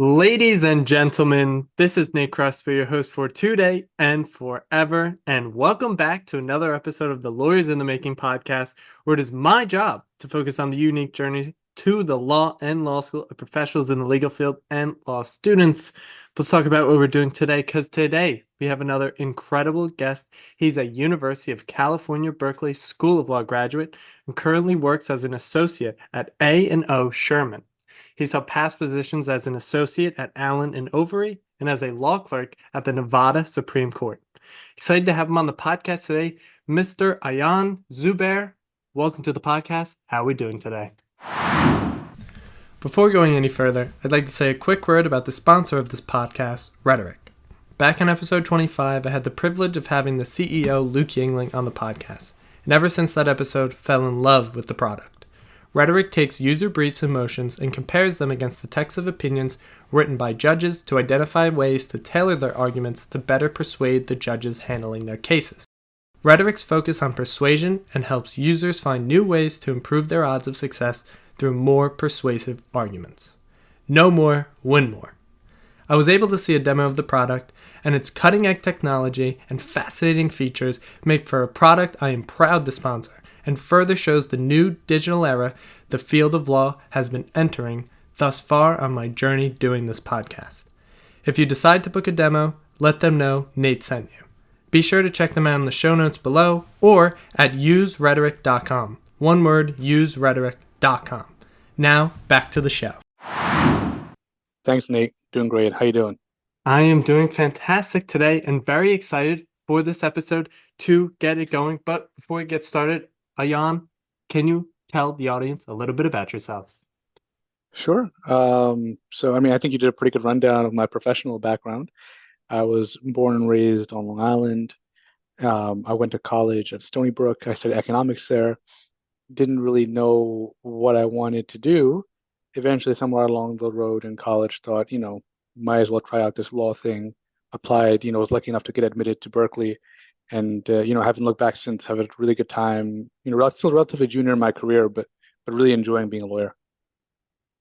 Ladies and gentlemen, this is Nate Crosby, your host for today and forever, and welcome back to another episode of the Lawyers in the Making podcast, where it is my job to focus on the unique journey to the law and law school of professionals in the legal field and law students. Let's talk about what we're doing today, because today we have another incredible guest. He's a University of California, Berkeley School of Law graduate and currently works as an associate at A&O Shearman. He's held past positions as an associate at Allen and Overy and as a law clerk at the Nevada Supreme Court. Excited to have him on the podcast today, Mr. Ayyan Zubair. Welcome to the podcast. How are we doing today? Before going any further, I'd like to say a quick word about the sponsor of this podcast, Rhetoric. Back in episode 25, I had the privilege of having the CEO, Luke Yingling, on the podcast, and ever since that episode, fell in love with the product. Rhetoric takes user briefs and motions and compares them against the text of opinions written by judges to identify ways to tailor their arguments to better persuade the judges handling their cases. Rhetoric's focus on persuasion and helps users find new ways to improve their odds of success through more persuasive arguments. Know more, win more. I was able to see a demo of the product, and its cutting-edge technology and fascinating features make for a product I am proud to sponsor, and further shows the new digital era the field of law has been entering thus far on my journey doing this podcast. If you decide to book a demo, let them know Nate sent you. Be sure to check them out in the show notes below or at userhetoric.com. One word, userhetoric.com. Now, back to the show. Thanks, Nate. Doing great. How you doing? I am doing fantastic today and very excited for this episode to get it going. But before we get started, Ayyan, can you tell the audience a little bit about yourself? Sure. I think you did a pretty good rundown of my professional background. I was born and raised on Long Island. I went to college at Stony Brook. I studied economics there. Didn't really know what I wanted to do. Eventually, somewhere along the road in college, thought, might as well try out this law thing. Applied, was lucky enough to get admitted to Berkeley. And haven't looked back since. Have a really good time. Still relatively junior in my career, but really enjoying being a lawyer.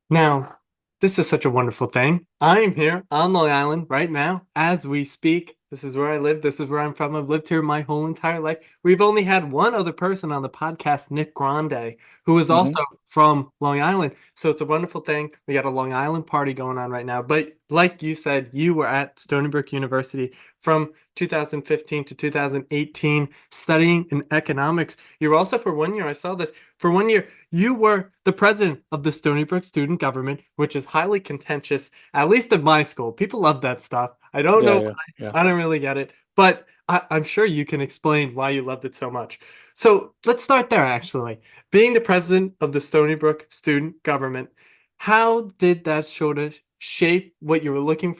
Now, this is such a wonderful thing. I am here on Long Island right now as we speak. This is where I live. This is where I'm from. I've lived here my whole entire life. We've only had one other person on the podcast, Nick Grande, who is Hmm. also from Long Island. So it's a wonderful thing. We got a Long Island party going on right now. But like you said, you were at Stony Brook University from 2015 to 2018 studying in economics. You were also, for 1 year, I saw this, for 1 year, you were the president of the Stony Brook student government, which is highly contentious, at least at my school. People love that stuff. I don't Yeah, know yeah, why. yeah. I don't really get it, but I'm sure you can explain why you loved it so much. So let's start there, actually. Being the president of the Stony Brook student government, how did that sort of shape what you were looking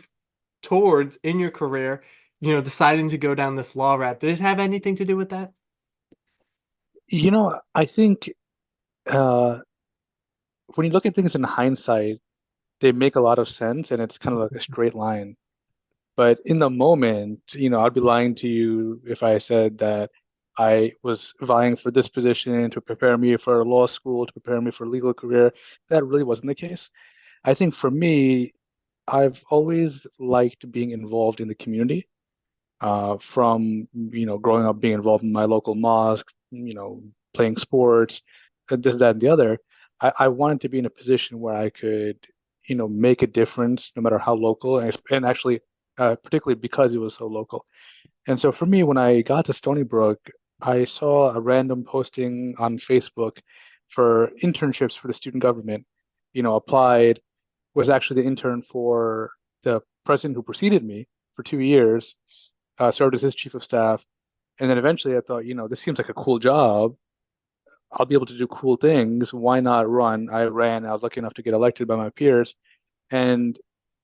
towards in your career, deciding to go down this law route? Did it have anything to do with that? I think uh, when you look at things in hindsight, they make a lot of sense, and it's kind of like a straight line. But in the moment, I'd be lying to you if I said that I was vying for this position to prepare me for law school, to prepare me for a legal career. That really wasn't the case. I think for me, I've always liked being involved in the community. From growing up being involved in my local mosque, playing sports, this, that, and the other. I wanted to be in a position where I could, make a difference, no matter how local, and actually, particularly because it was so local. And so for me, when I got to Stony Brook, I saw a random posting on Facebook for internships for the student government. Applied, was actually the intern for the president who preceded me for 2 years, served as his chief of staff. And then eventually I thought, this seems like a cool job. I'll be able to do cool things. Why not run? I ran. I was lucky enough to get elected by my peers. And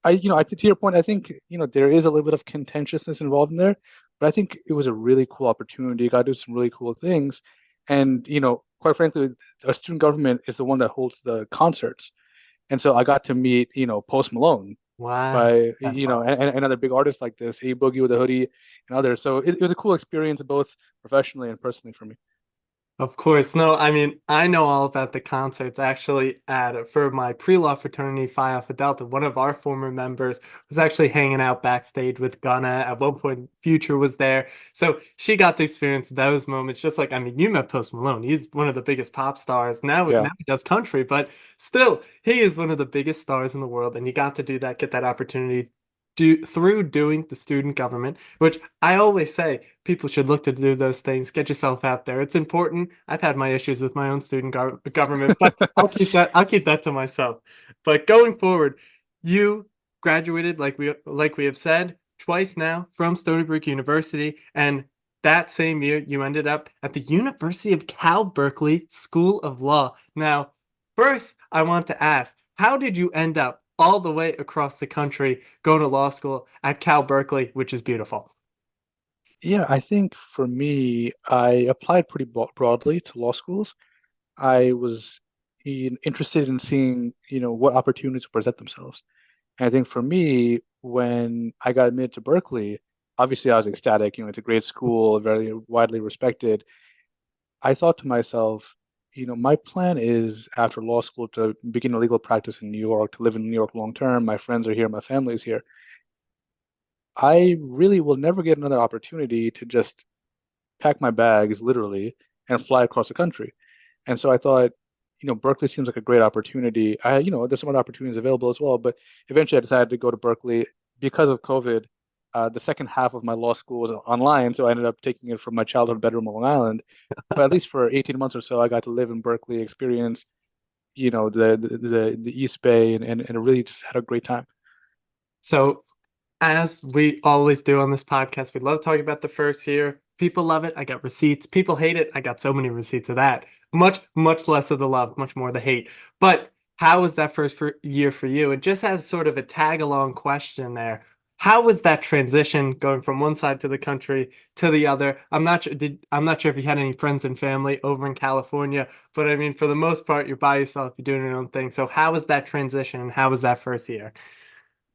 to your point, I think, there is a little bit of contentiousness involved in there, but I think it was a really cool opportunity. Got to do some really cool things. And, quite frankly, our student government is the one that holds the concerts. And so I got to meet, Post Malone Wow, by that's awesome. and other big artists like this, A Boogie with a Hoodie and others. So it was a cool experience both professionally and personally for me. Of course. No, I mean, I know all about the concerts. Actually, at for my pre-law fraternity, Phi Alpha Delta, one of our former members was actually hanging out backstage with Gunna. At one point, Future was there. So she got to experience those moments. Just like, I mean, you met Post Malone. He's one of the biggest pop stars. Yeah. Now he does country, but still, he is one of the biggest stars in the world. And you got to do that, get that opportunity through doing the student government, which I always say people should look to do those things. Get yourself out there. It's important. I've had my issues with my own student government, but I'll keep that to myself. But going forward, you graduated like we have said twice now from Stony Brook University, and that same year you ended up at the University of Cal Berkeley School of Law. Now, first, I want to ask, how did you end up all the way across the country going to law school at Cal Berkeley, which is beautiful? Yeah, I think for me, I applied pretty broadly to law schools. I was interested in seeing, what opportunities present themselves. And I think for me, when I got admitted to Berkeley, obviously I was ecstatic. It's a great school, very widely respected. I thought to myself, my plan is after law school to begin a legal practice in New York, to live in New York long term. My friends are here, my family's here. I really will never get another opportunity to just pack my bags literally and fly across the country. And so I thought, Berkeley seems like a great opportunity. There's some other opportunities available as well, but eventually I decided to go to Berkeley because of COVID. The second half of my law school was online, so I ended up taking it from my childhood bedroom on Long Island. But at least for 18 months or so, I got to live in Berkeley, experience, the East Bay, and really just had a great time. So, as we always do on this podcast, we love talking about the first year. People love it. I got receipts. People hate it. I got so many receipts of that. Much less of the love, much more the hate. But how was that year for you? It just has sort of a tag along question there. How was that transition going from one side to the country to the other? I'm not sure if you had any friends and family over in California, but I mean, for the most part, you're by yourself, you're doing your own thing. So how was that transition and how was that first year?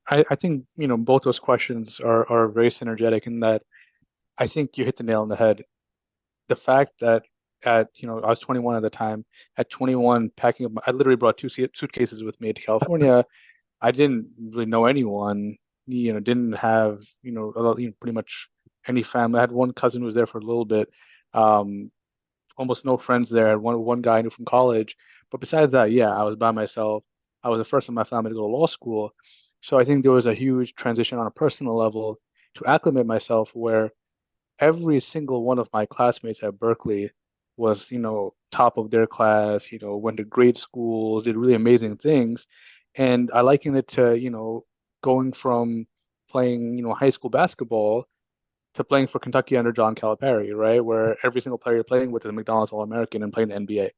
I think, both those questions are very synergetic in that I think you hit the nail on the head. The fact that I was 21 at the time, at 21, packing up, I literally brought two suitcases with me to California. I didn't really know anyone, didn't have, pretty much any family. I had one cousin who was there for a little bit. Um, Almost no friends there. One guy I knew from college. But besides that, yeah, I was by myself. I was the first in my family to go to law school. So I think there was a huge transition on a personal level to acclimate myself where every single one of my classmates at Berkeley was, top of their class, went to great schools, did really amazing things. And I liken it to, going from playing, high school basketball to playing for Kentucky under John Calipari, right? Where every single player you're playing with is a McDonald's All-American and playing the NBA.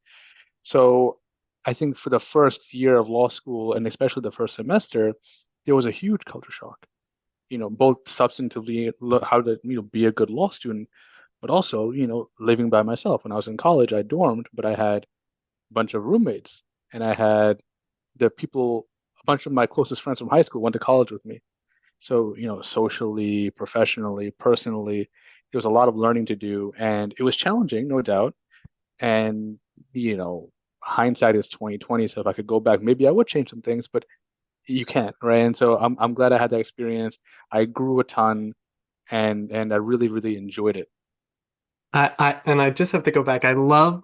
So I think for the first year of law school and especially the first semester, there was a huge culture shock. Both substantively how to, be a good law student, but also, living by myself. When I was in college, I dormed, but I had a bunch of roommates and I had a bunch of my closest friends from high school went to college with me. So, socially, professionally, personally, there was a lot of learning to do, and it was challenging, no doubt. And, you know, hindsight is 2020. So if I could go back, maybe I would change some things, but you can't, right? And so I'm glad I had that experience. I grew a ton and I really, really enjoyed it. I just have to go back. I love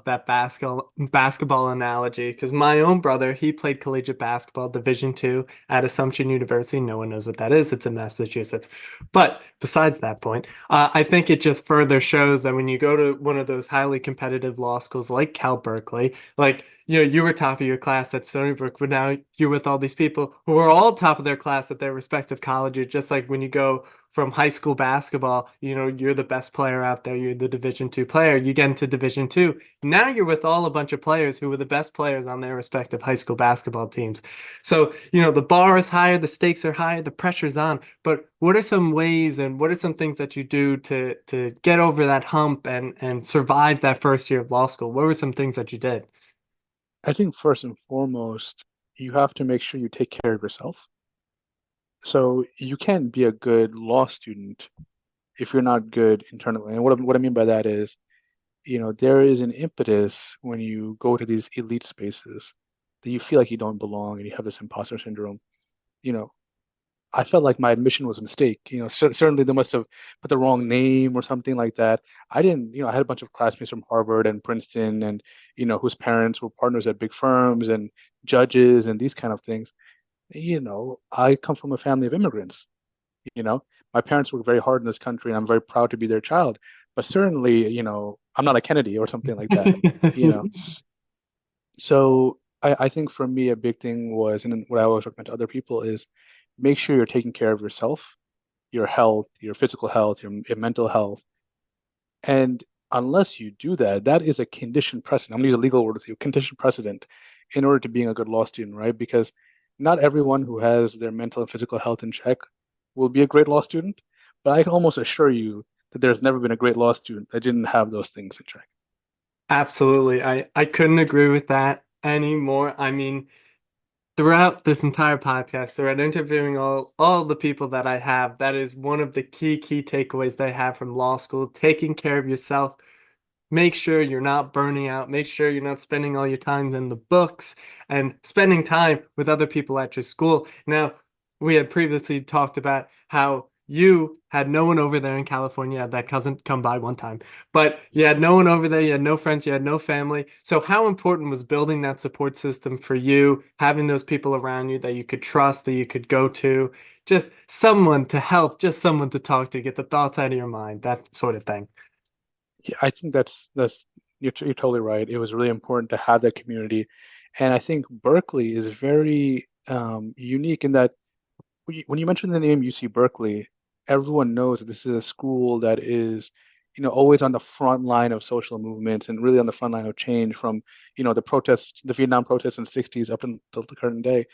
that basketball analogy because my own brother, he played collegiate basketball, Division II at Assumption University. No one knows what that is. It's in Massachusetts. But besides that point, I think it just further shows that when you go to one of those highly competitive law schools like Cal Berkeley, like you were top of your class at Stony Brook, but now you're with all these people who are all top of their class at their respective colleges. Just like when you go from high school basketball, you're the best player out there, you're the Division II player, you get into Division II. Now you're with all a bunch of players who were the best players on their respective high school basketball teams. So, the bar is higher, the stakes are higher, the pressure's on. But what are some ways and what are some things that you do to get over that hump and survive that first year of law school? What were some things that you did? I think first and foremost, you have to make sure you take care of yourself. So you can't be a good law student if you're not good internally. And what I mean by that is there is an impetus when you go to these elite spaces that you feel like you don't belong and you have this imposter syndrome. You know, I felt like my admission was a mistake. Certainly they must have put the wrong name or something like that. I didn't, I had a bunch of classmates from Harvard and Princeton and, whose parents were partners at big firms and judges and these kind of things. I come from a family of immigrants. You know, my parents worked very hard in this country, and I'm very proud to be their child. But certainly, I'm not a Kennedy or something like that. You know, so I think for me, a big thing was, and what I always recommend to other people is make sure you're taking care of yourself, your health, your physical health, your mental health. And unless you do that, that is a conditioned precedent. I'm going to use a legal word with you, conditioned precedent in order to being a good law student, right? Because not everyone who has their mental and physical health in check will be a great law student. But I can almost assure you that there's never been a great law student that didn't have those things in check. Absolutely. I couldn't agree with that anymore. I mean, throughout this entire podcast, throughout interviewing all the people that I have, that is one of the key takeaways that I have from law school, taking care of yourself. Make sure you're not burning out. Make sure you're not spending all your time in the books and spending time with other people at your school. Now, we had previously talked about how you had no one over there in California. You had that cousin come by one time, but you had no one over there. You had no friends. You had no family. So, how important was building that support system for you, having those people around you that you could trust, that you could go to, just someone to help, just someone to talk to, get the thoughts out of your mind, that sort of thing. Yeah, I think that's you're totally right. It was really important to have that community, and I think Berkeley is very unique in that when you mention the name UC Berkeley, everyone knows that this is a school that is, always on the front line of social movements and really on the front line of change from, the protests, the Vietnam protests in the 60s up until the current day.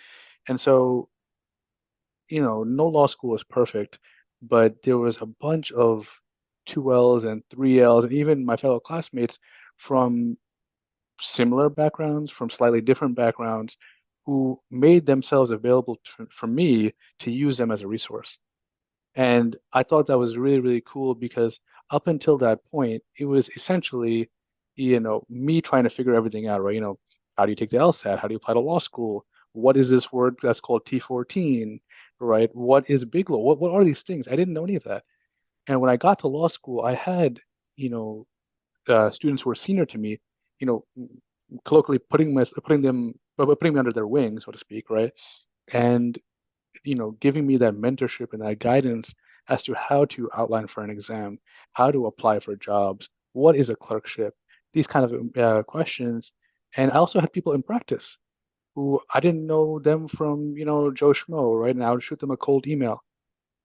And so, no law school is perfect, but there was a bunch of 2Ls and 3Ls and even my fellow classmates from similar backgrounds, from slightly different backgrounds, who made themselves available for me to use them as a resource. And I thought that was really, really cool because up until that point, it was essentially, me trying to figure everything out, right? How do you take the LSAT? How do you apply to law school? What is this word that's called T14, right? What is big law? What are these things? I didn't know any of that. And when I got to law school, I had, you know, students who were senior to me, you know, colloquially putting me under their wing, so to speak, right? And giving me that mentorship and that guidance as to how to outline for an exam, how to apply for jobs, what is a clerkship, these kind of questions. And I also had people in practice who I didn't know them from, Joe Schmo, right? And I would shoot them a cold email.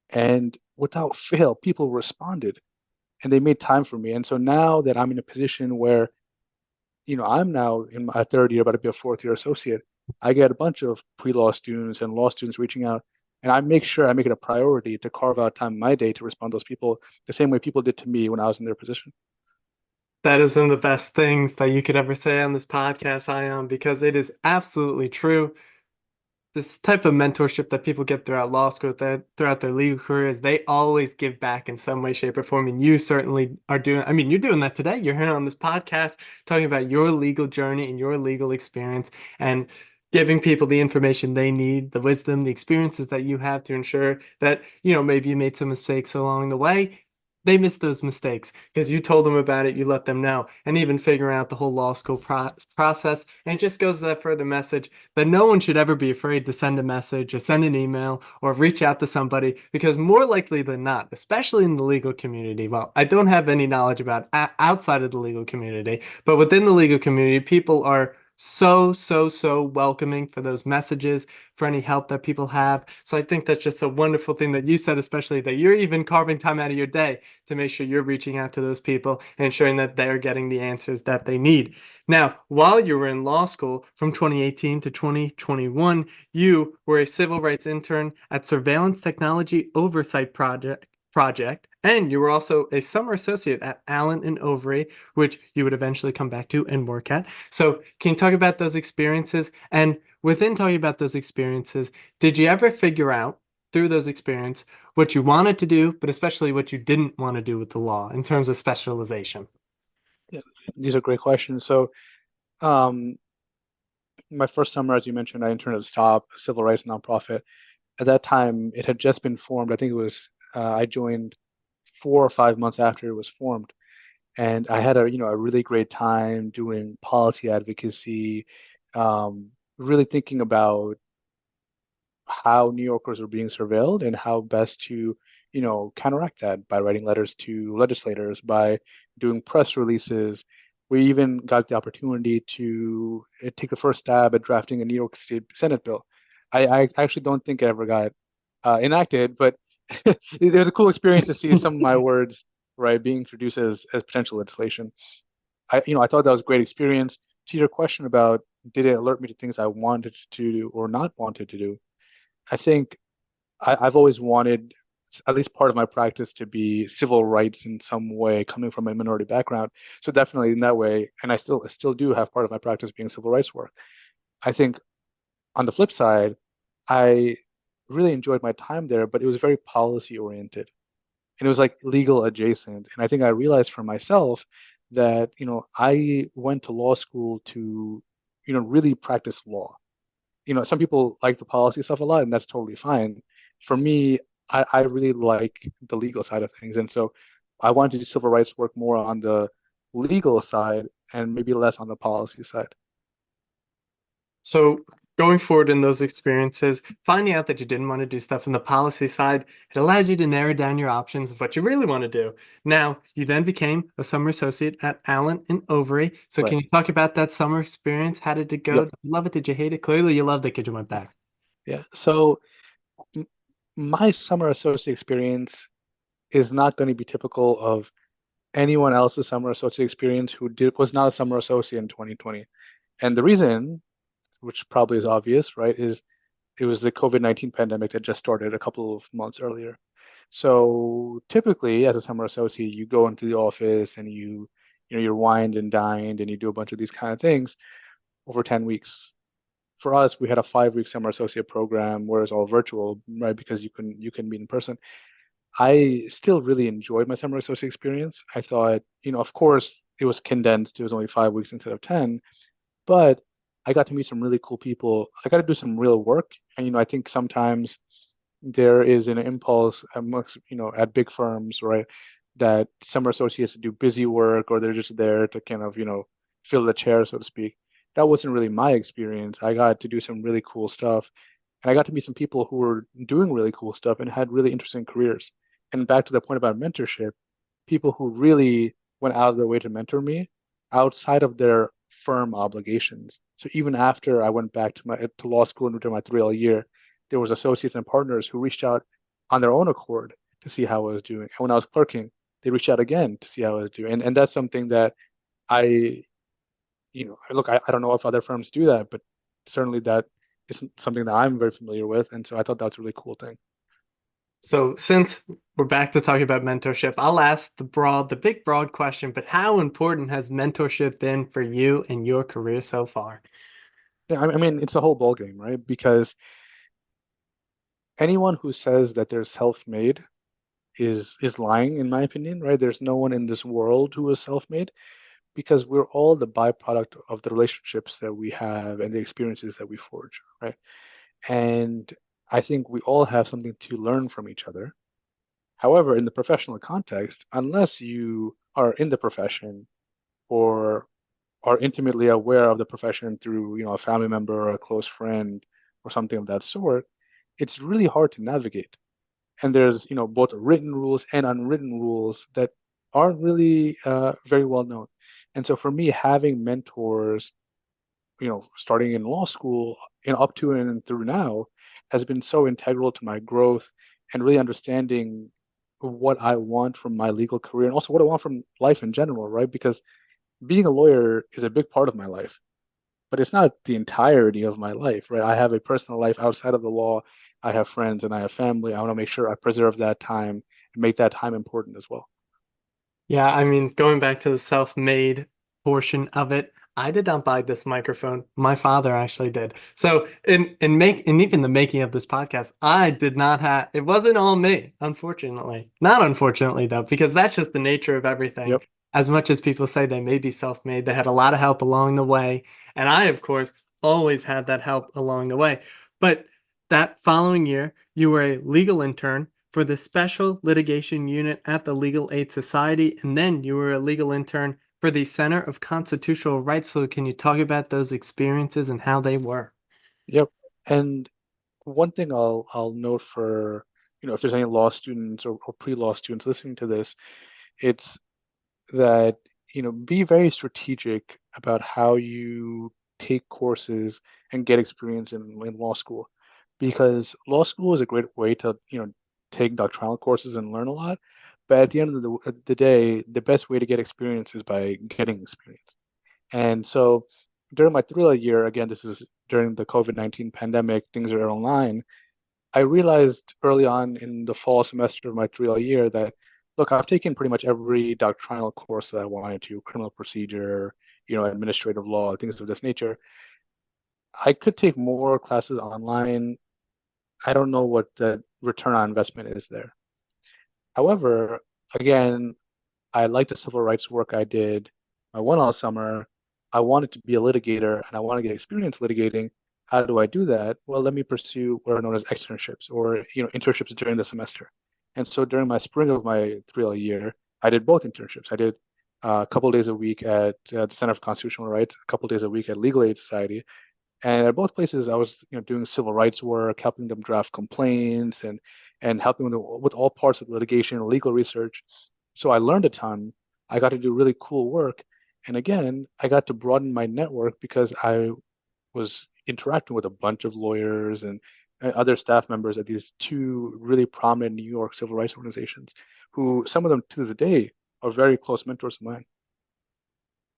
And without fail, people responded and they made time for me. And so now that I'm in a position where I'm now in my third year, about to be a fourth year associate. I get a bunch of pre-law students and law students reaching out, and I make sure I make it a priority to carve out time in my day to respond to those people the same way people did to me when I was in their position. That is one of the best things that you could ever say on this podcast, Ion, because it is absolutely true. This type of mentorship that people get throughout law school, that throughout their legal careers, they always give back in some way, shape, or form. And you certainly are doing, I mean, you're doing that today. You're here on this podcast talking about your legal journey and your legal experience and giving people the information they need, the wisdom, the experiences that you have to ensure that, maybe you made some mistakes along the way. They missed those mistakes because you told them about it, you let them know, and even figuring out the whole law school process. And it just goes to that further message that no one should ever be afraid to send a message or send an email or reach out to somebody because more likely than not, especially in the legal community, well, I don't have any knowledge about outside of the legal community, but within the legal community, people are so welcoming for those messages, for any help that people have. So I think that's just a wonderful thing that you said, especially that you're even carving time out of your day to make sure you're reaching out to those people and ensuring that they're getting the answers that they need. Now, while you were in law school from 2018 to 2021, you were a civil rights intern at Surveillance Technology Oversight Project, and you were also a summer associate at Allen and Overy, which you would eventually come back to and work at. So, can you talk about those experiences? And within talking about those experiences, did you ever figure out through those experiences what you wanted to do, but especially what you didn't want to do with the law in terms of specialization? Yeah, these are great questions. So, um, my first summer, as you mentioned, I interned at Stop, a civil rights nonprofit. At that time, it had just been formed. I think it was I joined 4 or 5 months after it was formed, and I had a really great time doing policy advocacy, really thinking about how New Yorkers were being surveilled and how best to, counteract that by writing letters to legislators, by doing press releases. We even got the opportunity to take the first stab at drafting a New York State Senate bill. I actually don't think it ever got enacted, but it was a cool experience to see some of my words, right, being introduced as potential legislation. I thought that was a great experience. To your question about did it alert me to things I wanted to do or not wanted to do, I think I've always wanted at least part of my practice to be civil rights in some way, coming from a minority background. So definitely in that way, and I still do have part of my practice being civil rights work. I think on the flip side, I really enjoyed my time there, but it was very policy oriented and it was like legal adjacent. And I think I realized for myself that, I went to law school to, really practice law. Some people like the policy stuff a lot, and that's totally fine. For me, I really like the legal side of things. And so I wanted to do civil rights work more on the legal side and maybe less on the policy side. So going forward in those experiences, finding out that you didn't want to do stuff in the policy side, it allows you to narrow down your options of what you really want to do. Now, you then became a summer associate at Allen in Overy. So Right. can you talk about that summer experience? How did it go? Yep. Did you love it? Did you hate it? Clearly you loved it because you went back. Yeah. So m my summer associate experience is not going to be typical of anyone else's summer associate experience who was not a summer associate in 2020. And the reason, which probably is obvious, right, is it was the COVID-19 pandemic that just started a couple of months earlier. So typically, as a summer associate, you go into the office and you're wined and dined and you do a bunch of these kind of things over 10 weeks. For us, we had a 5 week summer associate program where it's all virtual, right? Because you can meet in person. I still really enjoyed my summer associate experience. I thought, of course, it was condensed. It was only 5 weeks instead of 10, but I got to meet some really cool people. I got to do some real work. And, I think sometimes there is an impulse amongst, at big firms, right, that summer associates do busy work or they're just there to kind of, fill the chair, so to speak. That wasn't really my experience. I got to do some really cool stuff. And I got to meet some people who were doing really cool stuff and had really interesting careers. And back to the point about mentorship, people who really went out of their way to mentor me outside of their firm obligations. So even after I went back to law school and did my 3L year, there was associates and partners who reached out on their own accord to see how I was doing. And when I was clerking, they reached out again to see how I was doing. And that's something that I, look, I don't know if other firms do that, but certainly that isn't something that I'm very familiar with. And so I thought that's a really cool thing. So since we're back to talking about mentorship, I'll ask the big broad question, but how important has mentorship been for you and your career so far? Yeah, I mean, it's a whole ball game, right? Because anyone who says that they're self-made is lying, in my opinion, right? There's no one in this world who is self-made because we're all the byproduct of the relationships that we have and the experiences that we forge, right? And I think we all have something to learn from each other. However, in the professional context, unless you are in the profession or are intimately aware of the profession through, a family member or a close friend or something of that sort, it's really hard to navigate. And there's, both written rules and unwritten rules that aren't really very well known. And so for me, having mentors, starting in law school and up to and through now has been so integral to my growth and really understanding what I want from my legal career and also what I want from life in general, right? Because being a lawyer is a big part of my life, but it's not the entirety of my life, right? I have a personal life outside of the law. I have friends and I have family. I want to make sure I preserve that time and make that time important as well. Yeah, I mean, going back to the self-made portion of it, I did not buy this microphone. My father actually did. So in even the making of this podcast, I did not have it wasn't all me, unfortunately. Not unfortunately though, because that's just the nature of everything. Yep. as much as people say they may be self-made, they had a lot of help along the way. And I, of course, always had that help along the way. But that following year, you were a legal intern for the Special Litigation Unit at the Legal Aid Society, and then you were a legal intern for the Center of Constitutional Rights. So can you talk about those experiences and how they were? Yep. And one thing I'll note for, if there's any law students or pre-law students listening to this, it's that, be very strategic about how you take courses and get experience in law school. Because law school is a great way to, take doctrinal courses and learn a lot. But at the end of the day, the best way to get experience is by getting experience. And so during my 3 year, again, this is during the COVID-19 pandemic, things are online. I realized early on in the fall semester of my 3 year that, look, I've taken pretty much every doctrinal course that I wanted to, criminal procedure, administrative law, things of this nature. I could take more classes online. I don't know what the return on investment is there. However, again, I liked the civil rights work I did. I went all summer. I wanted to be a litigator and I want to get experience litigating. How do I do that? Well, let me pursue what are known as externships or internships during the semester. And so during my spring of my 3 year, I did both internships. I did a couple of days a week at the Center for Constitutional Rights, a couple of days a week at Legal Aid Society, and at both places, I was, doing civil rights work, helping them draft complaints, and helping them with all parts of litigation and legal research. So I learned a ton. I got to do really cool work, and again, I got to broaden my network because I was interacting with a bunch of lawyers and other staff members at these two really prominent New York civil rights organizations, who some of them to this day are very close mentors of mine.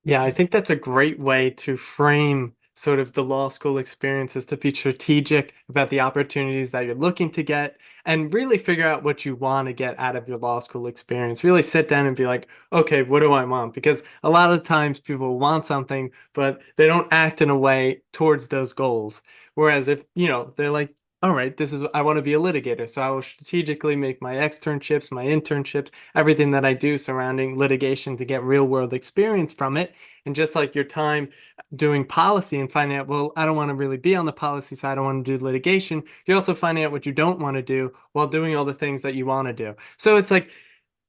Yeah, I think that's a great way to frame sort of the law school experiences to be strategic about the opportunities that you're looking to get and really figure out what you want to get out of your law school experience. Really sit down and be like, okay, what do I want? Because a lot of times people want something, but they don't act in a way towards those goals. Whereas if, they're like, all right, I want to be a litigator. So I will strategically make my externships, my internships, everything that I do surrounding litigation to get real world experience from it. And just like your time doing policy and finding out, well, I don't want to really be on the policy side, I want to do litigation, you're also finding out what you don't want to do while doing all the things that you want to do. So it's like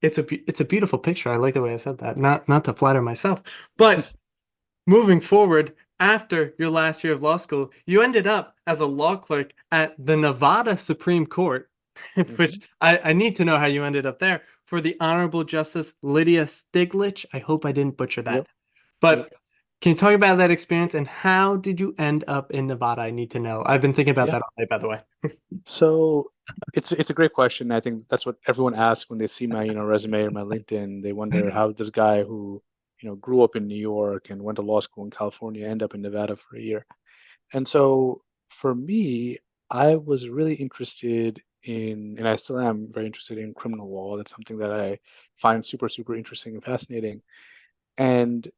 it's a beautiful picture. I like the way I said that. Not to flatter myself, but moving forward, after your last year of law school, you ended up as a law clerk at the Nevada Supreme Court, which Mhm. I need to know how you ended up there for the Honorable Justice Lydia Stiglitz. I hope I didn't butcher that. Yep. Yep. But can you talk about that experience and how did you end up in Nevada? I need to know. I've been thinking about Yeah. that all day, by the way. So it's a great question. I think that's what everyone asks when they see my, resume or my LinkedIn. They wonder how this guy who, grew up in New York and went to law school in California end up in Nevada for a year. And so for me, I was really interested in, and I still am very interested in criminal law. That's something that I find super, super interesting and fascinating. And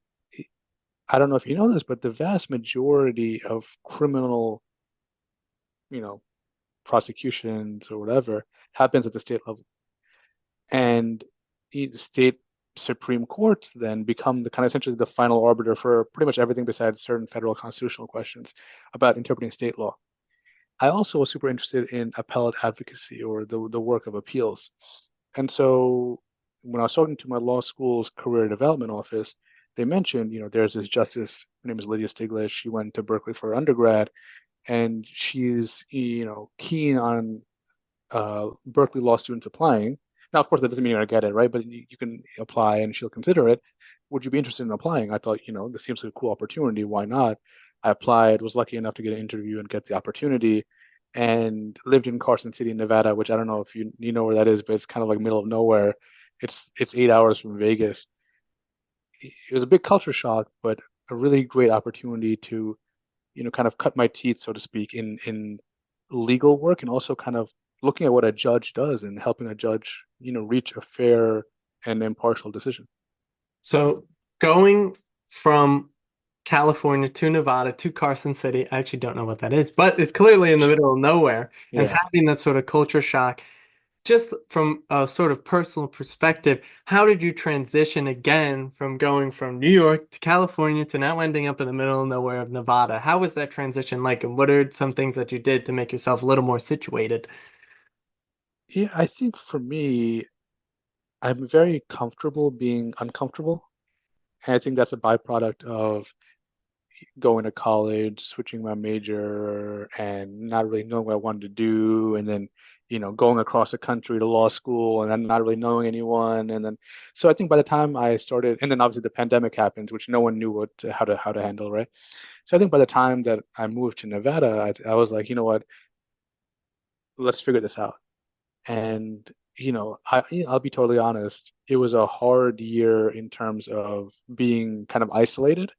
I don't know if you know this, but the vast majority of criminal, you know, prosecutions or whatever happens at the state level. And the state Supreme Courts then become the kind of essentially the final arbiter for pretty much everything besides certain federal constitutional questions about interpreting state law. I also was super interested in appellate advocacy or the work of appeals. And so when I was talking to my law school's career development office, they mentioned, there's this justice, her name is Lydia Stiglitz. She went to Berkeley for undergrad and she's, keen on Berkeley law students applying. Now, of course, that doesn't mean you're going to get it, right? But you can apply and she'll consider it. Would you be interested in applying? I thought, this seems like a cool opportunity. Why not? I applied, was lucky enough to get an interview and get the opportunity, and lived in Carson City, Nevada, which I don't know if you know where that is, but it's kind of like middle of nowhere. It's 8 hours from Vegas. It was a big culture shock, but a really great opportunity to, kind of cut my teeth, so to speak, in legal work and also kind of looking at what a judge does and helping a judge, reach a fair and impartial decision. So going from California to Nevada to Carson City, I actually don't know what that is, but it's clearly in the middle of nowhere. And Yeah. having that sort of culture shock, just from a sort of personal perspective, how did you transition again from going from New York to California to now ending up in the middle of nowhere of Nevada? How was that transition like, and what are some things that you did to make yourself a little more situated? Yeah, I think for me, I'm very comfortable being uncomfortable. And I think that's a byproduct of going to college, switching my major, and not really knowing what I wanted to do, and then, going across the country to law school, and then not really knowing anyone, and then, so I think by the time I started, and then obviously the pandemic happened, which no one knew how to handle, right? So I think by the time that I moved to Nevada, I was like, you know what, let's figure this out. And I'll be totally honest, it was a hard year in terms of being kind of isolated.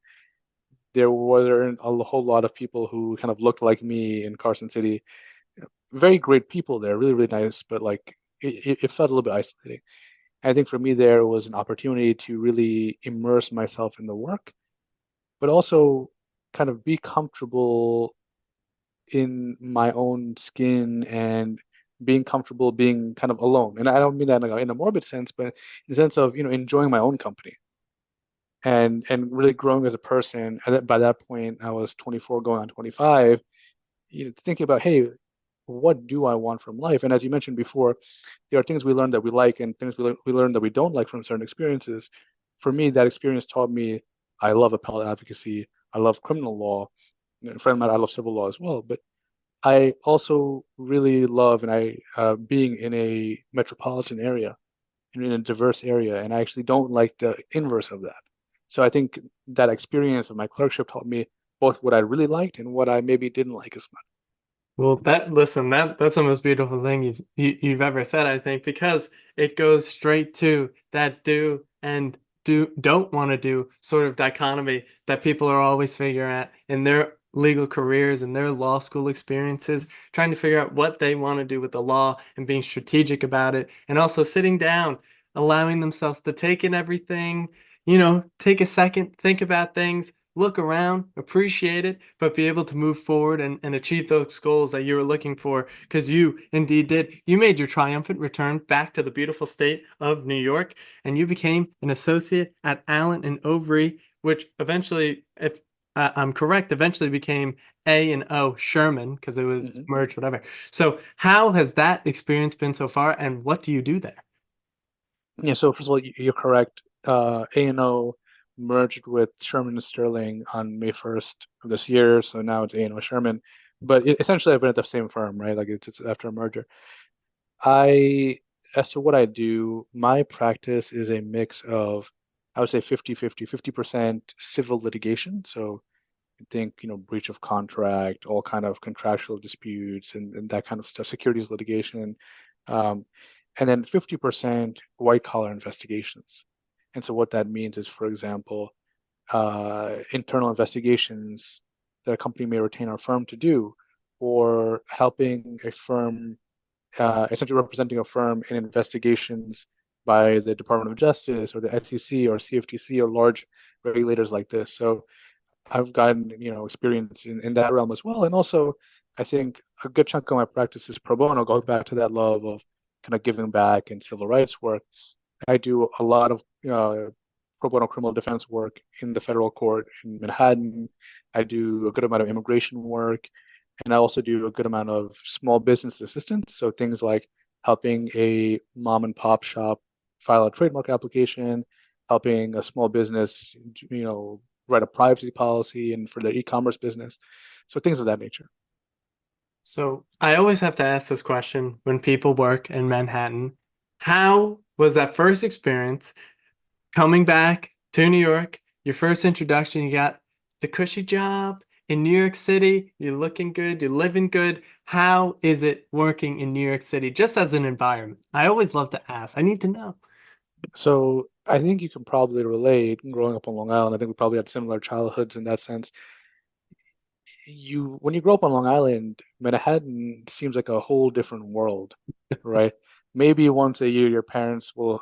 There weren't a whole lot of people who kind of looked like me in Carson City. Very great people there, really, really nice, but like it felt a little bit isolating. I think for me there was an opportunity to really immerse myself in the work, but also kind of be comfortable in my own skin and being comfortable being kind of alone. And I don't mean that in a morbid sense, but in the sense of, enjoying my own company and really growing as a person. And by that point, I was 24 going on 25, thinking about, hey, what do I want from life? And as you mentioned before, there are things we learn that we like and things we learn that we don't like from certain experiences. For me, that experience taught me I love appellate advocacy. I love criminal law. For that matter, I love civil law as well. But I also really love and I being in a metropolitan area and in a diverse area, and I actually don't like the inverse of that. So I think that experience of my clerkship taught me both what I really liked and what I maybe didn't like as much. Well, that's the most beautiful thing you've ever said, I think, because it goes straight to that do and don't want to do sort of dichotomy that people are always figuring out in their legal careers and their law school experiences, trying to figure out what they want to do with the law and being strategic about it, and also sitting down, allowing themselves to take in everything, take a second, think about things, look around, appreciate it, but be able to move forward and achieve those goals that you were looking for because you indeed did. You made your triumphant return back to the beautiful state of New York and you became an associate at Allen and Overy, which eventually, if I'm correct, eventually became A&O Shearman because it was Mhm. merged, whatever. So, how has that experience been so far and what do you do there? Yeah, so first of all, you're correct. A&O merged with Sherman and Sterling on May 1st of this year, so now it's A&O Sherman. But essentially, I've been at the same firm, right? Like it's after a merger. I, as to what I do, my practice is a mix of, I would say 50-50, 50% civil litigation. So I think, breach of contract, all kind of contractual disputes and that kind of stuff, securities litigation. Um, and then 50% white collar investigations. And so what that means is, for example, internal investigations that a company may retain our firm to do, or helping a firm, essentially representing a firm in investigations by the Department of Justice or the SEC or CFTC or large regulators like this. So I've gotten, experience in that realm as well. And also, I think a good chunk of my practice is pro bono, going back to that love of kind of giving back and civil rights work. I do a lot of pro bono criminal defense work in the federal court in Manhattan. I do a good amount of immigration work, and I also do a good amount of small business assistance. So things like helping a mom and pop shop file a trademark application, helping a small business, write a privacy policy and for their e-commerce business. So things of that nature. So I always have to ask this question when people work in Manhattan. How was that first experience coming back to New York? Your first introduction, you got the cushy job in New York City. You're looking good, you're living good. How is it working in New York City, just as an environment? I always love to ask. I need to know. So I think you can probably relate growing up on Long Island. I think we probably had similar childhoods in that sense. When you grow up on Long Island, Manhattan seems like a whole different world, right? Maybe once a year your parents will,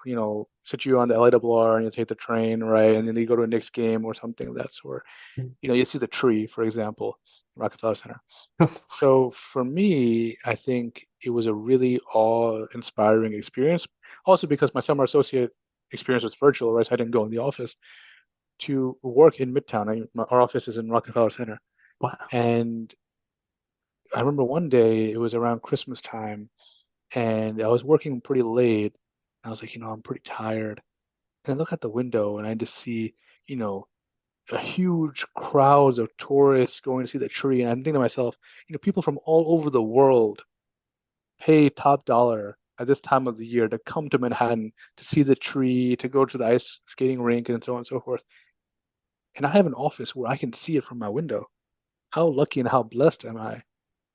sit you on the LARR and you take the train, right? And then you go to a Knicks game or something of that sort. You see the tree, for example, Rockefeller Center. So for me, I think it was a really awe-inspiring experience. Also because my summer associate experience was virtual, right? So I didn't go in the office to work in Midtown. Our office is in Rockefeller Center. Wow. And I remember one day it was around Christmas time and I was working pretty late. I was like, I'm pretty tired. And I look out the window and I just see, you know, a huge crowds of tourists going to see the tree. And I'm thinking to myself, people from all over the world pay top dollar at this time of the year to come to Manhattan to see the tree, to go to the ice skating rink, and so on and so forth. And I have an office where I can see it from my window. How lucky and how blessed am I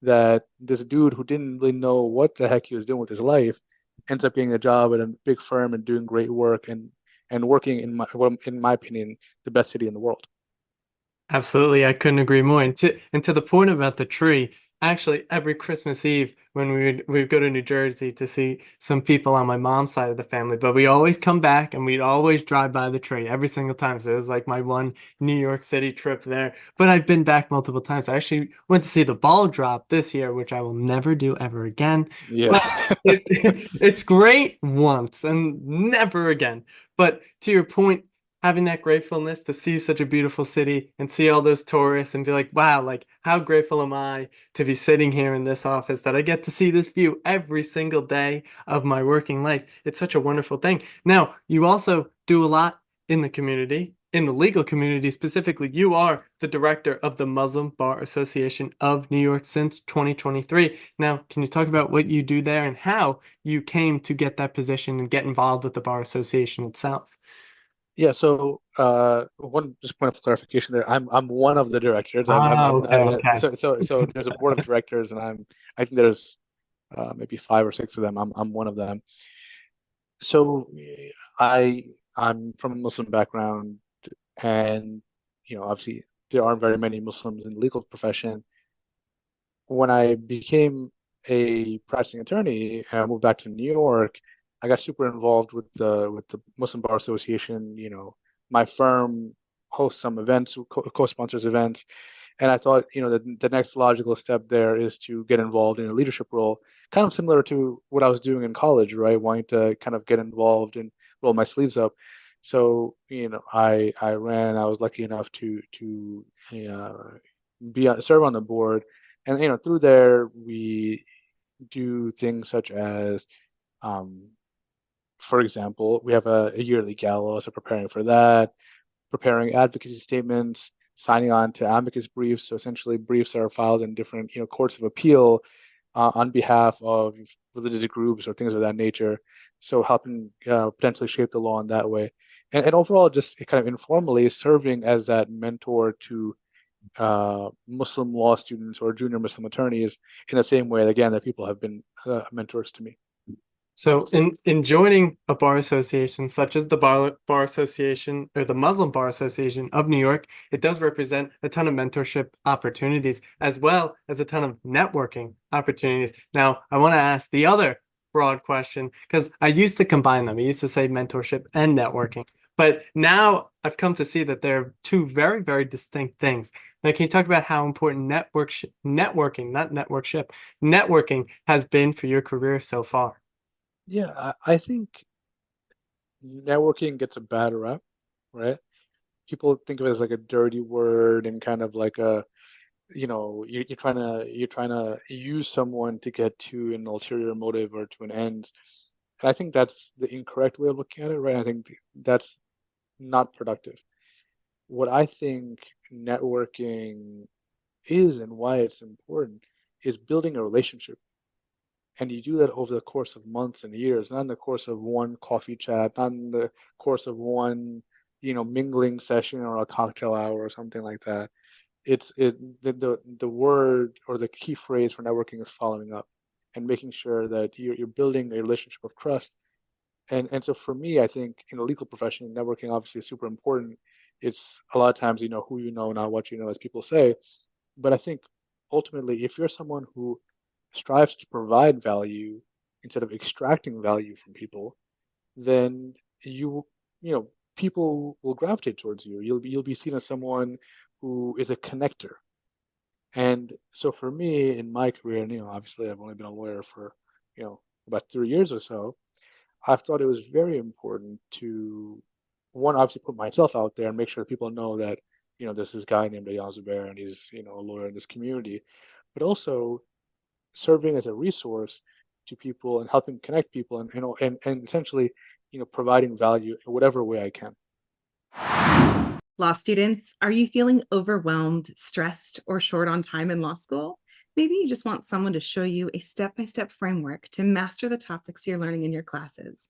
that this dude who didn't really know what the heck he was doing with his life ends up getting a job at a big firm and doing great work and working in my opinion, the best city in the world. Absolutely, I couldn't agree more. And to the point about the tree, actually, every Christmas Eve when we'd go to New Jersey to see some people on my mom's side of the family, but we always come back and we'd always drive by the tree every single time. So it was like my one New York City trip there. But I've been back multiple times. I actually went to see the ball drop this year, which I will never do ever again. Yeah. But it's great once and never again. But to your point, having that gratefulness to see such a beautiful city and see all those tourists and be like, wow, like how grateful am I to be sitting here in this office that I get to see this view every single day of my working life. It's such a wonderful thing. Now, you also do a lot in the community, in the legal community specifically. You are the director of the Muslim Bar Association of New York since 2023. Now, can you talk about what you do there and how you came to get that position and get involved with the Bar Association itself? Yeah, so one just point of clarification there. I'm one of the directors. Oh, okay, okay. So there's a board of directors, and I think there's maybe five or six of them. I'm one of them. So I I'm from a Muslim background, and obviously there aren't very many Muslims in the legal profession. When I became a practicing attorney and I moved back to New York, I got super involved with the Muslim Bar Association. My firm hosts some events, co-sponsors events, and I thought, the next logical step there is to get involved in a leadership role, kind of similar to what I was doing in college, right? Wanting to kind of get involved and roll my sleeves up. So, I was lucky enough to uh, serve on the board, and through there we do things such as, um, for example, we have a yearly gala, so preparing for that, preparing advocacy statements, signing on to amicus briefs. So essentially, briefs are filed in different, courts of appeal on behalf of religious groups or things of that nature. So helping potentially shape the law in that way, and overall, just kind of informally serving as that mentor to Muslim law students or junior Muslim attorneys in the same way, again, that people have been mentors to me. So in joining a bar association such as the Bar Association or the Muslim Bar Association of New York, it does represent a ton of mentorship opportunities as well as a ton of networking opportunities. Now, I want to ask the other broad question because I used to combine them. I used to say mentorship and networking, but now I've come to see that they're two very, very distinct things. Now, can you talk about how important networking, not networkship, networking has been for your career so far? Yeah, I think networking gets a bad rep, right? People think of it as like a dirty word and kind of like you're trying to use someone to get to an ulterior motive or to an end. And I think that's the incorrect way of looking at it, right? I think that's not productive. What I think networking is and why it's important is building a relationship. And you do that over the course of months and years, not in the course of one coffee chat, not in the course of one, mingling session or a cocktail hour or something like that. The word or the key phrase for networking is following up and making sure that you're building a relationship of trust. And so for me, I think in the legal profession, networking obviously is super important. It's a lot of times, who you know, not what you know, as people say. But I think ultimately, if you're someone who strives to provide value instead of extracting value from people, then people will gravitate towards you. You'll be seen as someone who is a connector. And so for me in my career, and obviously I've only been a lawyer for, about 3 years or so, I've thought it was very important to, one, obviously put myself out there and make sure people know that, there's this guy named Ayyan Zubair and he's, a lawyer in this community, but also serving as a resource to people and helping connect people and, and essentially, providing value in whatever way I can. Law students, are you feeling overwhelmed, stressed, or short on time in law school? Maybe you just want someone to show you a step-by-step framework to master the topics you're learning in your classes.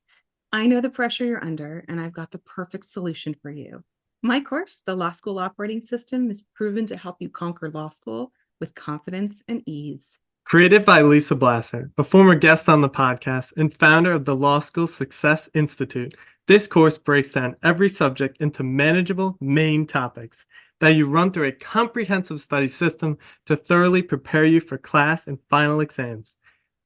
I know the pressure you're under, and I've got the perfect solution for you. My course, The Law School Operating System, is proven to help you conquer law school with confidence and ease. Created by Lisa Blasser, a former guest on the podcast and founder of the Law School Success Institute, this course breaks down every subject into manageable main topics that you run through a comprehensive study system to thoroughly prepare you for class and final exams.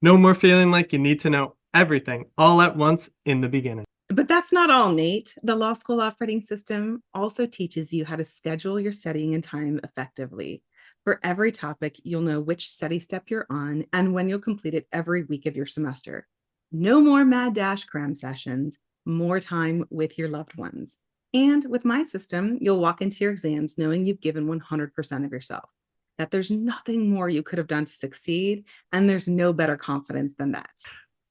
No more feeling like you need to know everything all at once in the beginning. But that's not all, Nate. The Law School Operating System also teaches you how to schedule your studying and time effectively. For every topic, you'll know which study step you're on and when you'll complete it every week of your semester. No more mad dash cram sessions, more time with your loved ones. And with my system, you'll walk into your exams knowing you've given 100% of yourself, that there's nothing more you could have done to succeed, and there's no better confidence than that.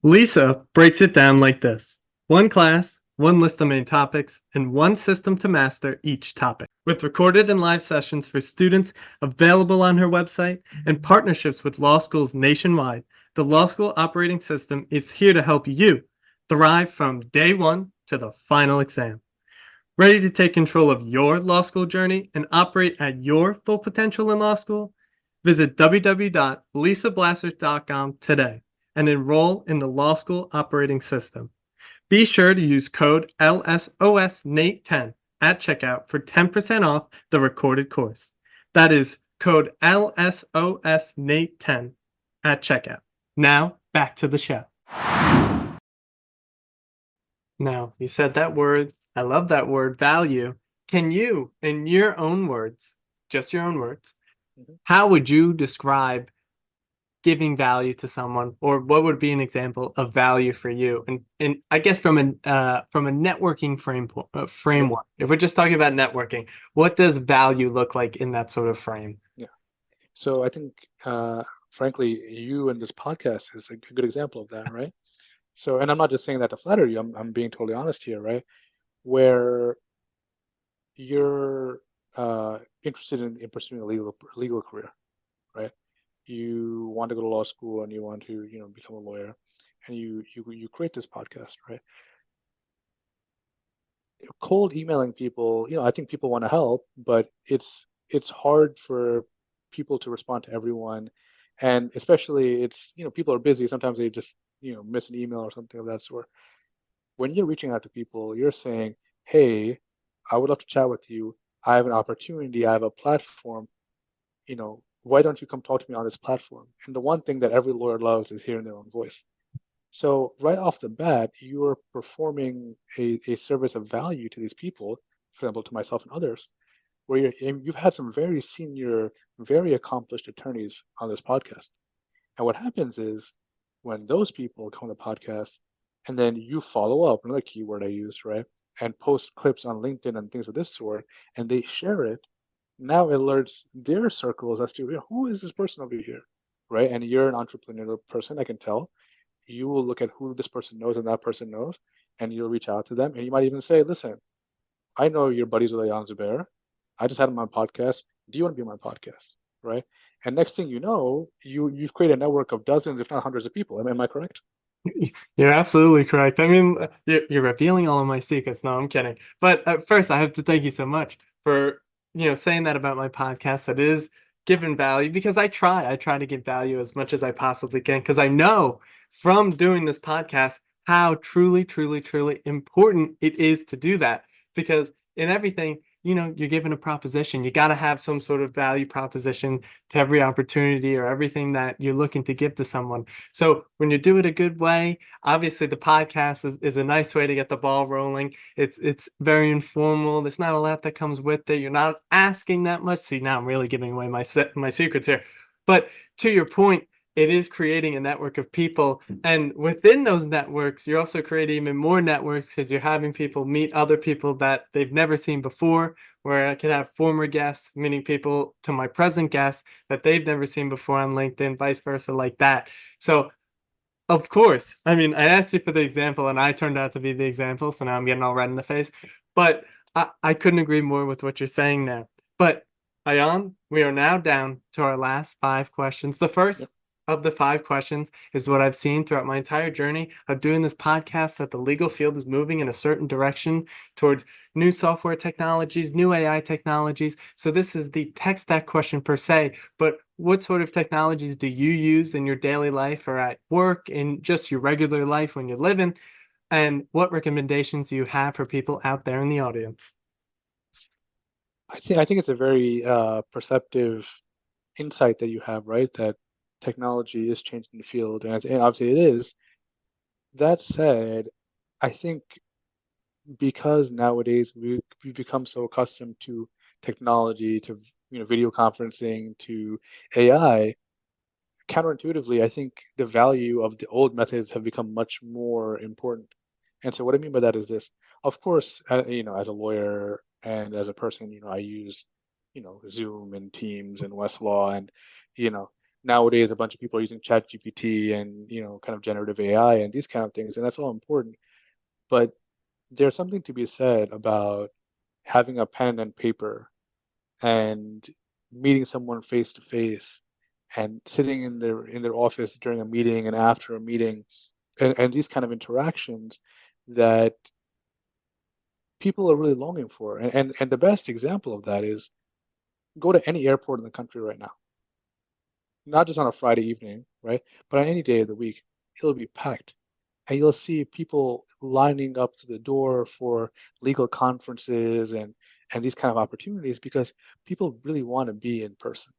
Lisa breaks it down like this: one class, one list of main topics, and one system to master each topic. With recorded and live sessions for students available on her website and partnerships with law schools nationwide, the Law School Operating System is here to help you thrive from day one to the final exam. Ready to take control of your law school journey and operate at your full potential in law school? Visit www.lisablasser.com today and enroll in the Law School Operating System. Be sure to use code LSOSNATE10 at checkout for 10% off the recorded course. That is code LSOSNATE10 at checkout. Now, back to the show. Now, you said that word. I love that word, value. Can you, in your own words, just your own words, how would you describe giving value to someone, or what would be an example of value for you? And I guess from a networking framework, if we're just talking about networking, what does value look like in that sort of frame? Yeah. So I think, frankly, you and this podcast is a good example of that, right? So, and I'm not just saying that to flatter you. I'm being totally honest here, right? Where you're interested in pursuing a legal career, right? You want to go to law school and you want to, become a lawyer, and you create this podcast, right? Cold emailing people, I think people want to help, but it's hard for people to respond to everyone, and especially it's, people are busy. Sometimes they just, miss an email or something of that sort. When you're reaching out to people, you're saying, hey, I would love to chat with you. I have an opportunity. I have a platform. Why don't you come talk to me on this platform? And the one thing that every lawyer loves is hearing their own voice. So right off the bat, you are performing a service of value to these people, for example, to myself and others, where you've had some very senior, very accomplished attorneys on this podcast. And what happens is when those people come on the podcast and then you follow up, another keyword I use, right? And post clips on LinkedIn and things of this sort, and they share it, now it alerts their circles as to, who is this person over here, right? And you're an entrepreneurial person, I can tell. You will look at who this person knows and that person knows, and you'll reach out to them. And you might even say, listen, I know your buddies with Ayyan Zubair. I just had him on my podcast. Do you want to be on my podcast, right? And next thing you know, you've created a network of dozens, if not hundreds of people. Am I correct? You're absolutely correct. I mean, you're revealing all of my secrets. No, I'm kidding. But first, I have to thank you so much for, saying that about my podcast. That is given value, because I try to give value as much as I possibly can, because I know from doing this podcast how truly, truly, truly important it is to do that. Because in everything, you're given a proposition. You got to have some sort of value proposition to every opportunity or everything that you're looking to give to someone. So when you do it a good way, obviously the podcast is a nice way to get the ball rolling. It's very informal. There's not a lot that comes with it. You're not asking that much. See, now I'm really giving away my secrets here. But to your point, it is creating a network of people. And within those networks, you're also creating even more networks because you're having people meet other people that they've never seen before, where I could have former guests meeting people to my present guests that they've never seen before on LinkedIn, vice versa, like that. So, of course, I mean, I asked you for the example and I turned out to be the example. So now I'm getting all red in the face. But I couldn't agree more with what you're saying now. But Ayyan, we are now down to our last 5 questions. The first of the 5 questions is what I've seen throughout my entire journey of doing this podcast, that the legal field is moving in a certain direction towards new software technologies, new AI technologies. So this is the tech stack question per se, but what sort of technologies do you use in your daily life or at work, in just your regular life when you're living? And what recommendations do you have for people out there in the audience? I think it's a very perceptive insight that you have, right? That technology is changing the field, and obviously it is. That said, I think because nowadays we've become so accustomed to technology, to video conferencing, to AI, counterintuitively, I think the value of the old methods have become much more important. And so what I mean by that is this. Of course, as a lawyer and as a person, I use, Zoom and Teams and Westlaw and, you know, nowadays a bunch of people are using ChatGPT and, kind of generative AI and these kind of things, and that's all important. But there's something to be said about having a pen and paper and meeting someone face to face and sitting in their office during a meeting and after a meeting, and these kind of interactions that people are really longing for. And the best example of that is go to any airport in the country right now, not just on a Friday evening, right? But on any day of the week, it'll be packed. And you'll see people lining up to the door for legal conferences and these kind of opportunities because people really want to be in person.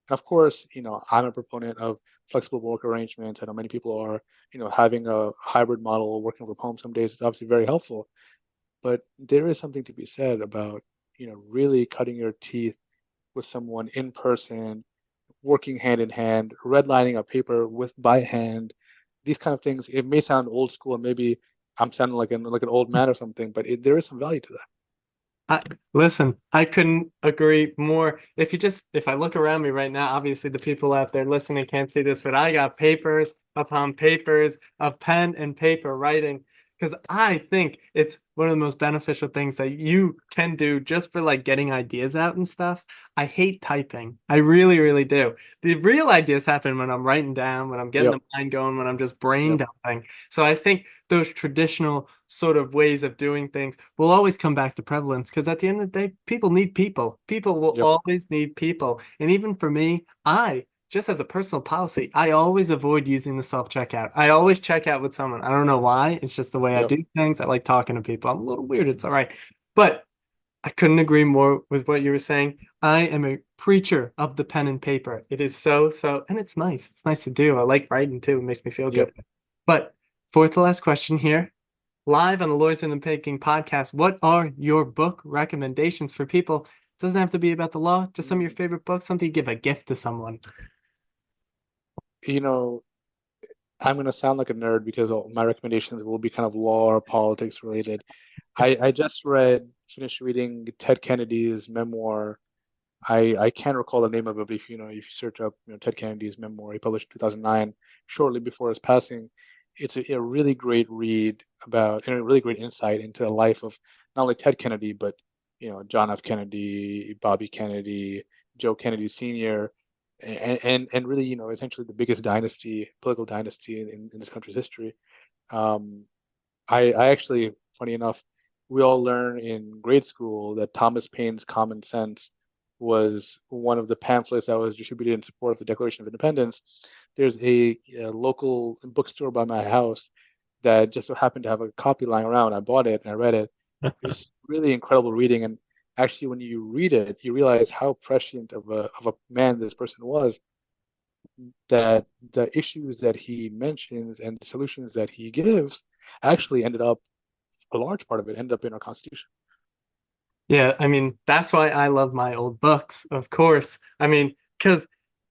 And of course, I'm a proponent of flexible work arrangements. I know many people are, having a hybrid model, working from home some days is obviously very helpful. But there is something to be said about, really cutting your teeth with someone in person, working hand in hand, redlining a paper with by hand, these kind of things. It may sound old school and maybe I'm sounding like an old man or something, but there is some value to that. Listen, I couldn't agree more. If I look around me right now, obviously the people out there listening can't see this, but I got papers upon papers of pen and paper writing, because I think it's one of the most beneficial things that you can do just for like getting ideas out and stuff. I hate typing. I really, really do. The real ideas happen when I'm writing down, when I'm getting Yep. the mind going, when I'm just brain Yep. dumping. So I think those traditional sort of ways of doing things will always come back to prevalence, because at the end of the day, people need people. People will Yep. always need people. And even for me, just as a personal policy, I always avoid using the self-checkout. I always check out with someone. I don't know why. It's just the way I Yep. do things. I like talking to people. I'm a little weird. It's all right. But I couldn't agree more with what you were saying. I am a preacher of the pen and paper. It is so, and it's nice. It's nice to do. I like writing too. It makes me feel Yep. good. But fourth to last question here, live on the Lawyers in the Making podcast, what are your book recommendations for people? It doesn't have to be about the law, just some of your favorite books, something you give a gift to someone. You know, I'm going to sound like a nerd because all my recommendations will be kind of law or politics related. I just finished reading Ted Kennedy's memoir. I can't recall the name of it, but if you search up, Ted Kennedy's memoir, he published in 2009, shortly before his passing. It's a really great read about, and a really great insight into the life of not only Ted Kennedy, but, John F. Kennedy, Bobby Kennedy, Joe Kennedy Sr., and really, essentially the biggest political dynasty in this country's history. Um, I actually, funny enough, we all learn in grade school that Thomas Paine's Common Sense was one of the pamphlets that was distributed in support of the Declaration of Independence. There's a local bookstore by my house that just so happened to have a copy lying around. I bought it and I read it. It was really incredible reading. And actually, when you read it, you realize how prescient of a man this person was, that the issues that he mentions and the solutions that he gives actually ended up, a large part of it ended up in our Constitution. Yeah, I mean, that's why I love my old books, of course. I mean, because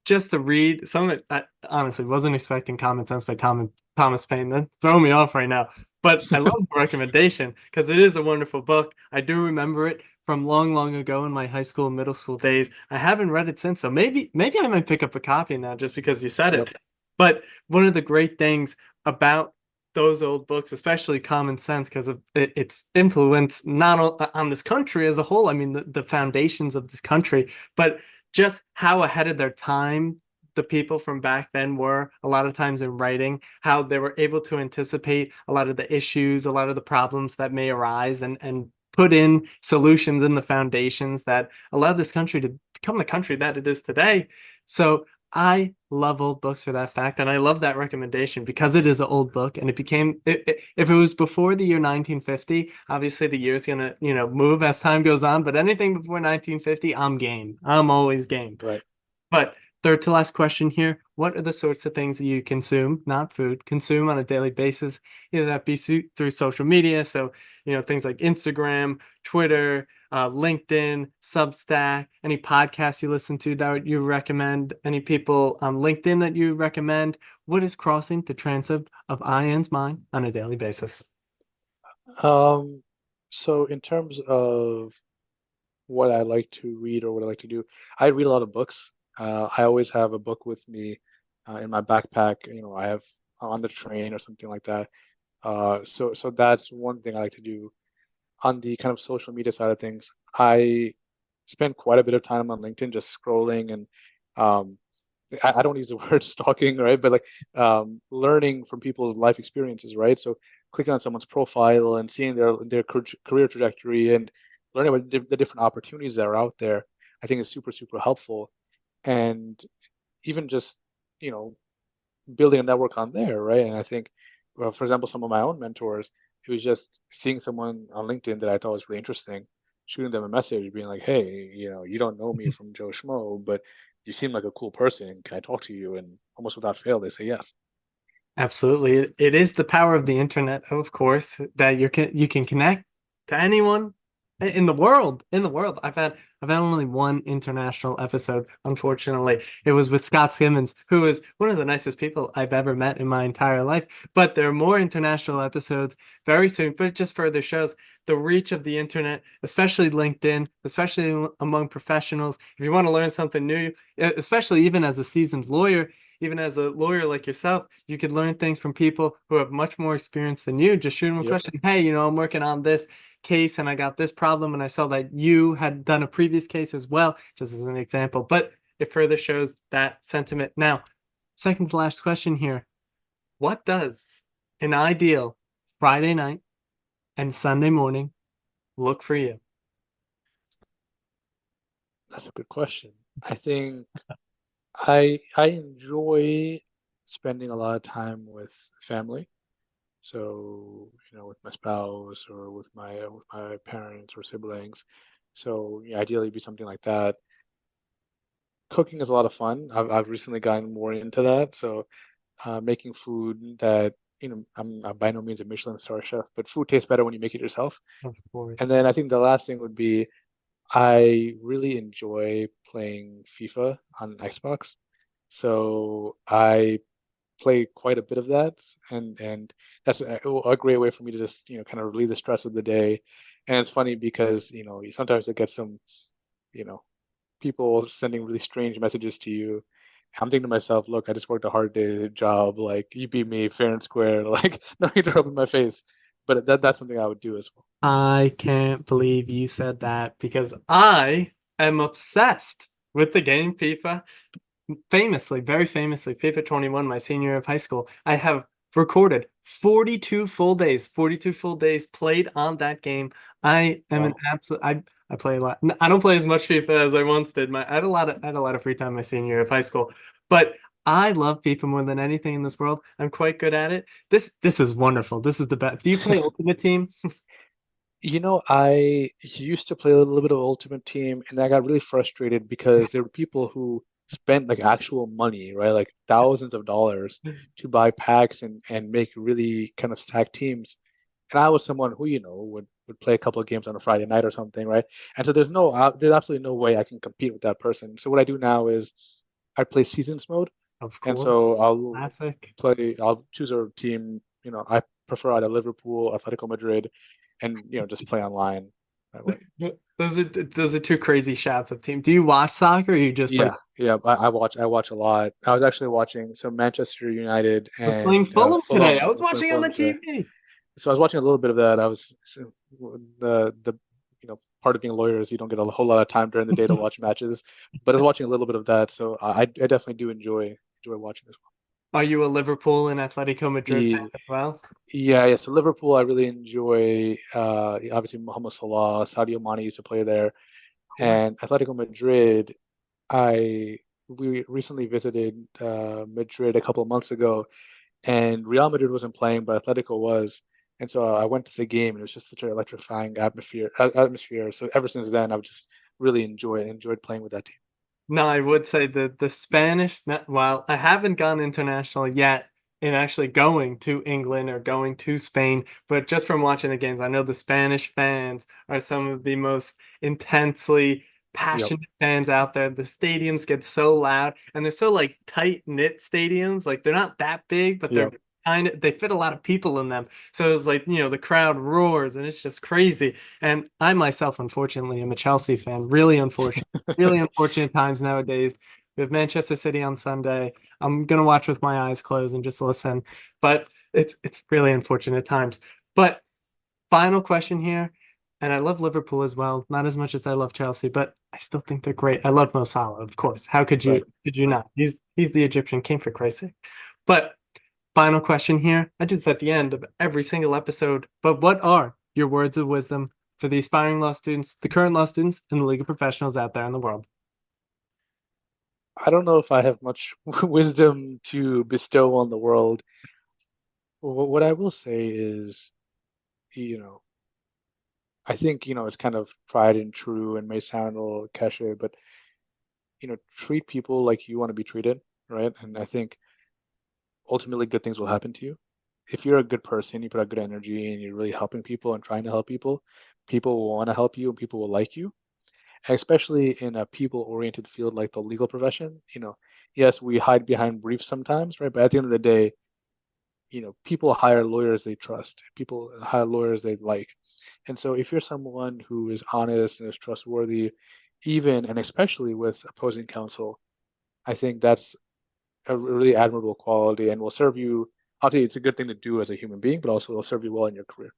just to read some of it, I honestly wasn't expecting Common Sense by Thomas Paine. That throw me off right now. But I love the recommendation because it is a wonderful book. I do remember it from long, long ago in my high school and middle school days. I haven't read it since, so maybe I might pick up a copy now just because you said Yep. it. But one of the great things about those old books, especially Common Sense, because of its influence not on this country as a whole. I mean, the foundations of this country, but just how ahead of their time the people from back then were a lot of times in writing, how they were able to anticipate a lot of the issues, a lot of the problems that may arise, and put in solutions in the foundations that allowed this country to become the country that it is today. So I love old books for that fact, and I love that recommendation because it is an old book, and it became if it was before the year 1950, obviously the year's gonna move as time goes on, but anything before 1950, I'm game. I'm always game. Right. But third to last question here: what are the sorts of things that you consume, not food, consume on a daily basis? Either that be through social media, so things like Instagram, Twitter, LinkedIn, Substack, any podcasts you listen to that you recommend, any people on LinkedIn that you recommend. What is crossing the transom of Ayyan's mind on a daily basis? So in terms of what I like to read or what I like to do, I read a lot of books. I always have a book with me in my backpack. I have on the train or something like that. So that's one thing I like to do. On the kind of social media side of things, I spend quite a bit of time on LinkedIn just scrolling, and um, I don't use the word stalking, right? But like learning from people's life experiences, right? So clicking on someone's profile and seeing their career trajectory and learning about the different opportunities that are out there, I think is super, super helpful. And even just, you know, building a network on there, right? And I think, well, for example, some of my own mentors, it was just seeing someone on LinkedIn that I thought was really interesting, shooting them a message, being like, "Hey, you don't know me from Joe Schmo, but you seem like a cool person. Can I talk to you?" And almost without fail, they say yes. Absolutely. It is the power of the internet, of course, that you can connect to anyone in the world. In the world. I've had only one international episode, unfortunately. It was with Scott Simmons, who is one of the nicest people I've ever met in my entire life. But there are more international episodes very soon, but it just further shows the reach of the internet, especially LinkedIn, especially among professionals. If you want to learn something new, especially even as a seasoned lawyer, even as a lawyer like yourself, you could learn things from people who have much more experience than you. Just shoot them a Yep. question. Hey, I'm working on this case and I got this problem, and I saw that you had done a previous case as well, just as an example. But it further shows that sentiment. Now, second to last question here. What does an ideal Friday night and Sunday morning look for you? That's a good question. I think I enjoy spending a lot of time with family. So, with my spouse or with my parents or siblings. So, yeah, ideally it'd be something like that. Cooking is a lot of fun. I've recently gotten more into that. So, making food that, I'm by no means a Michelin star chef, but food tastes better when you make it yourself. Of And course. then I think the last thing would be I really enjoy playing FIFA on Xbox. So I play quite a bit of that, and that's a great way for me to just kind of relieve the stress of the day. And it's funny because you sometimes I get some you know people sending really strange messages to you. I'm thinking to myself, look, I just worked a hard day job. Like you beat me fair and square. Like no need to rub in my face. But that's something I would do as well. I can't believe you said that because I am obsessed with the game FIFA. Famously, very famously, FIFA 21, my senior year of high school, I have recorded 42 full days played on that game. I am an Wow. absolute I play a lot. I don't play as much FIFA as I once did. I had a lot of free time my senior year of high school. But I love FIFA more than anything in this world. I'm quite good at it. This is wonderful. This is the best. Do you play Ultimate Team? I used to play a little bit of Ultimate Team, and I got really frustrated because there were people who spent like actual money, right? Like thousands of dollars to buy packs and make really kind of stacked teams. And I was someone who, would play a couple of games on a Friday night or something, right? And so there's absolutely no way I can compete with that person. So what I do now is I play seasons mode, Of and course. so Classic. I'll choose a team. I prefer either Liverpool, Atletico Madrid, and just play online that way. Those are two crazy shots of team. Do you watch soccer or you just play? Yeah, yeah. I watch a lot. I was actually watching Manchester United I was playing and Fulham today. I Fulham was was playing watching on the Fulham today. TV. So I was watching a little bit of that. I was the part of being a lawyer is you don't get a whole lot of time during the day to watch matches, but I was watching a little bit of that. So I definitely do enjoy watching as Are you a Liverpool and Atletico Madrid fan well. as well? Yeah, yeah. So Liverpool, I really enjoy. Obviously Mohamed Salah, Sadio Mane used to play there, Cool. and Atletico Madrid. I We recently visited Madrid a couple of months ago, and Real Madrid wasn't playing, but Atletico was, and so I went to the game, and it was just such an electrifying atmosphere. So ever since then, I've just really enjoyed playing with that team. No, I would say the Spanish, while I haven't gone international yet in actually going to England or going to Spain, but just from watching the games, I know the Spanish fans are some of the most intensely Yep. passionate fans out there. The stadiums get so loud and they're so like tight-knit stadiums. Like they're not that big, but they're Yep. they fit a lot of people in them. So it's like, the crowd roars and it's just crazy. And I myself, unfortunately, am a Chelsea fan. Really unfortunate times nowadays. We have Manchester City on Sunday. I'm gonna watch with my eyes closed and just listen. But it's really unfortunate times. But final question here, and I love Liverpool as well, not as much as I love Chelsea, but I still think they're great. I love Mo Salah, of course. How Right. could you Right. not? He's the Egyptian king for Christ's sake. But final question here. I just at the end of every single episode, but what are your words of wisdom for the aspiring law students, the current law students, and the legal professionals out there in the world? I don't know if I have much wisdom to bestow on the world. What I will say is, you know, I think, it's kind of tried and true and may sound a little cliche, but, treat people like you want to be treated, right? And I think ultimately good things will happen to you. If you're a good person, you put out good energy and you're really helping people and trying to help people, people will want to help you and people will like you. Especially in a people-oriented field like the legal profession, yes, we hide behind briefs sometimes, right? But at the end of the day, people hire lawyers they trust. People hire lawyers they like. And so if you're someone who is honest and is trustworthy, even and especially with opposing counsel, I think that's a really admirable quality and will serve you. Obviously, it's a good thing to do as a human being, but also will serve you well in your career.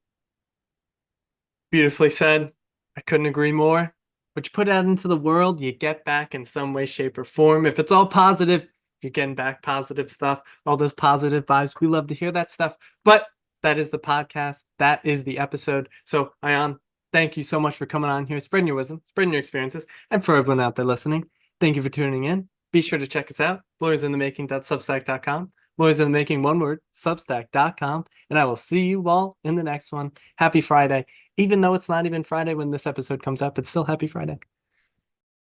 Beautifully said. I couldn't agree more. What you put out into the world, you get back in some way, shape, or form. If it's all positive, you're getting back positive stuff, all those positive vibes. We love to hear that stuff. But that is the podcast. That is the episode. So, Ayyan, thank you so much for coming on here, spreading your wisdom, spreading your experiences. And for everyone out there listening, thank you for tuning in. Be sure to check us out, lawyersinthemaking.substack.com. Lawyers in the Making, one word, substack.com. And I will see you all in the next one. Happy Friday. Even though it's not even Friday when this episode comes up, it's still happy Friday.